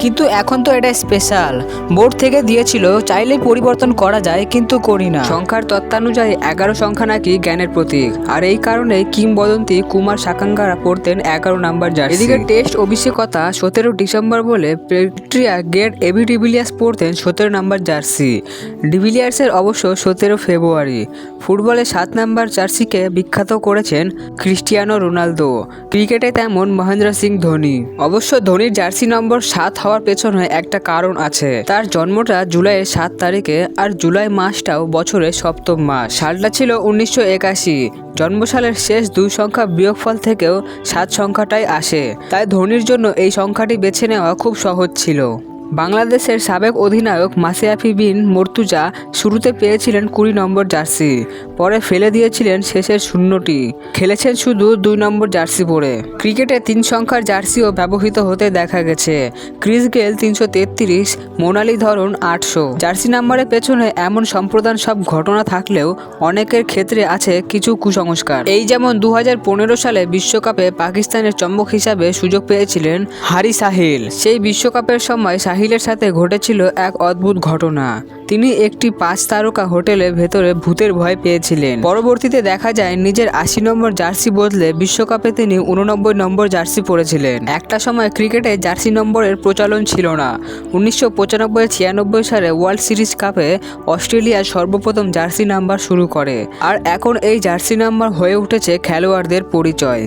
কিন্তু এখন তো এটা স্পেশাল। বোর্ড থেকে দিয়েছিল চাইলেই পরিবর্তন করা যায়, কিন্তু করি না। সংখ্যার তত্ত্বানুযায়ী 11 সংখ্যা নাকি জ্ঞানের প্রতীক, আর এই কারণে কিংবদন্তি কুমার সাকাঙ্গারা পড়তেন 11 নাম্বার জার্সি। এদিকে টেস্ট অভিষেকতা 17 ডিসেম্বর বলে পেট্রিয়া গ্রেট এবি ডিভিলিয়ার্স পড়তেন 17 নাম্বার জার্সি। ডিভিলিয়ার্সের অবশ্য 17 ফেব্রুয়ারি। ফুটবলে 7 নাম্বার জার্সিকে বিখ্যাত করেছেন ক্রিস্টিয়ানো রোনালদো, ক্রিকেটে তেমন মহেন্দ্র সিং ধোনি। অবশ্য ধোনির জার্সি নম্বর 7 হওয়ার পেছনে একটা কারণ আছে। তার জন্মটা জুলাইয়ের 7 তারিখে, আর জুলাই মাসটাও বছরের সপ্তম মাস। সালটা ছিল 1981। জন্মসালের শেষ 2 সংখ্যা বিয়োগফল থেকেও 7 সংখ্যাটাই আসে, তাই ধোনির জন্য এই সংখ্যাটি বেছে নেওয়া খুব সহজ ছিল। বাংলাদেশের সাবেক অধিনায়ক মাশরাফি বিন মুর্তজা শুরুতে পেয়েছিলেন 20 নম্বর জার্সি, পরে ফেলে দিয়েছিলেন শেষের শূন্যটি, খেলেছেন শুধু 2 নম্বর জার্সি পরে। ক্রিকেটে 3 সংখ্যার জার্সিও ব্যবহৃত হতে দেখা গেছে। ক্রিস গেল 333, মোনালি ধরন 800। জার্সি নাম্বারের পেছনে এমন সম্প্রদান সব ঘটনা থাকলেও অনেকের ক্ষেত্রে আছে কিছু কুসংস্কার। এই যেমন 2015 সালে বিশ্বকাপে পাকিস্তানের চম্বক হিসাবে সুযোগ পেয়েছিলেন হারি সাহিল। সেই বিশ্বকাপের সময় সাহিলের সাথে ঘটেছিল এক অদ্ভুত ঘটনা। তিনি একটি 5 তারকা হোটেলের ভেতরে ভূতের ভয় পেয়েছিলেন। পরবর্তীতে দেখা যায় নিজের 80 নম্বর জার্সি বদলে বিশ্বকাপে তিনি 89 নম্বর জার্সি পরেছিলেন। একটা সময় ক্রিকেটে জার্সি নম্বরের প্রচলন ছিল না। 1995-96 সালে ওয়ার্ল্ড সিরিজ কাপে অস্ট্রেলিয়া সর্বপ্রথম জার্সি নাম্বার শুরু করে, আর এখন এই জার্সি নাম্বার হয়ে উঠেছে খেলোয়াড়দের পরিচয়।